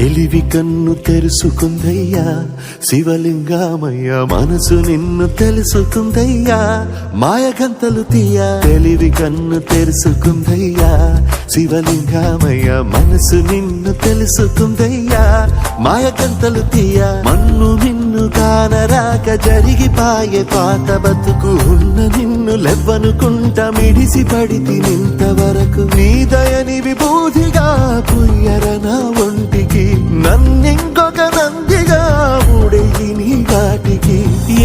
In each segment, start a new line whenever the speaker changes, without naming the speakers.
తెలివి కన్ను తెరుసుకుందయ్యా శివలింగమయ్య మనసు నిన్ను తెలుసుకుందయ్యా మాయగంతలు తీయ తెలివి కన్ను తెరుసుకుందయ్యా శివలింగమయ్య మనసు నిన్ను తెలుసుకుందయ్యా మాయగంతలు తీయ మన్ను నిన్ను కానరాక జరిగిపాయే పాత బతుకు ఉన్న నిన్ను లెవ్వనుకుంట మిడిసి పడితి నింతవరకు నీ దయని విభూతిగా పుయ్యర నా ఒంటికి నన్నింకొక నందిగా ఊడెయ్యి నీ వాటికి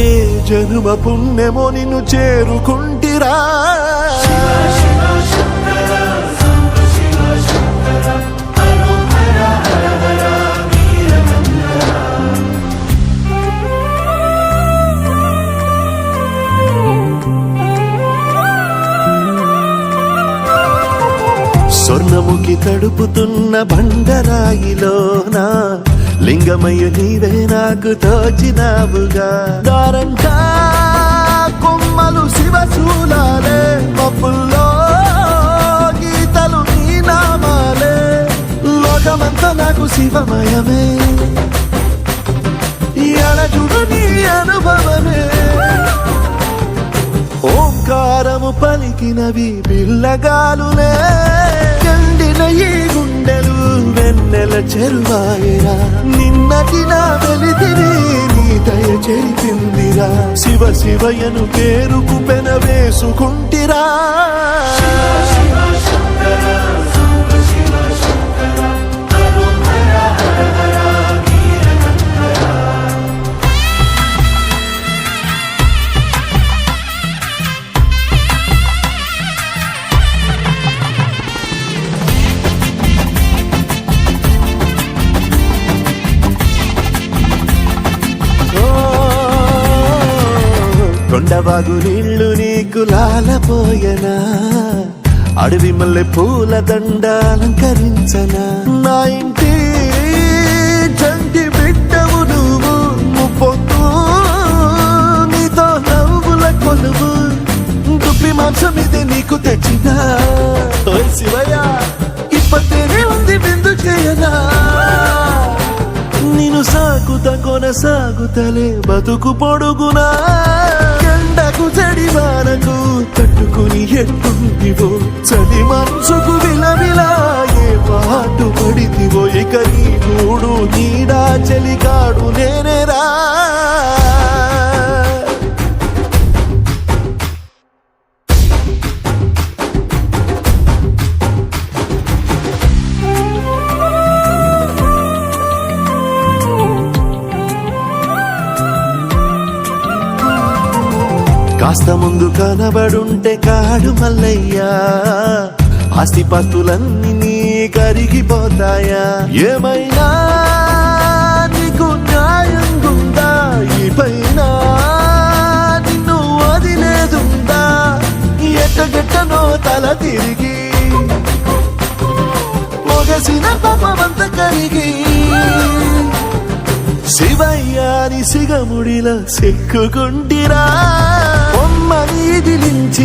ఏ జనుమ పుణ్యమో నిన్ను చేరుకుంటిరా స్వర్ణముఖి తడుపుతున్న బండరాయిలోనా లింగమయ్య నీవే నాకు తోచినావుగా దారంగా కొమ్మలు శివశూలాలే మబ్బుల్లో గీతలు నీ నామాలే లోకమంతా నాకు శివమయమే ఎడజుడు నీ అనుభవమే ఓంకారము పలికినవి పిల్లగాలులే ఎండిన ఈ గుండెలు వెన్నెల చెరువాయరా నిన్నటి నా వెలితిని నీ దయ చెరిపిందిరా శివ శివయను పేరుకు పెన వేసుకుంటిరా కొండవాగు నీళ్లు నీకు లాలపోయనా అడవి మల్లె పూల దండ అలంకరించనా నా ఇంటి చంటి బిడ్డవు నువ్వు పొద్దు నీతో నవ్వుల కొలువు దుప్పి మాంసం ఇది నీకు తెచ్చినా శివయ్య ఇప్పటినే ఉంది బిందు చేయనా నిన్ను సాగుత కొనసాగుతలే బతుకు పొడుగునా ఎండకు చెడివానకు తట్టుకుని ఎట్టుంటివో చలి మనసుకు విలవిలా ఏ పాటు పడితివో ఇక నీ గూడు నీడా చెలికాడు నేనేరా కాస్త ముందు కనబడుంటే కాడు మల్లయ్యా ఆస్తిపాస్తులన్నీ నీ కరిగిపోతాయా ఏమైనా నీకు న్యాయం గుందా ఈ పైన నిన్ను వదిలేదుందా ఎట్టగెట్టనో తల తిరిగి మొగసిన పాపమంత కరిగి శివయ్యాని సిగముడిలా సిక్కుకుంటిరా బొమ్మని దిలించిన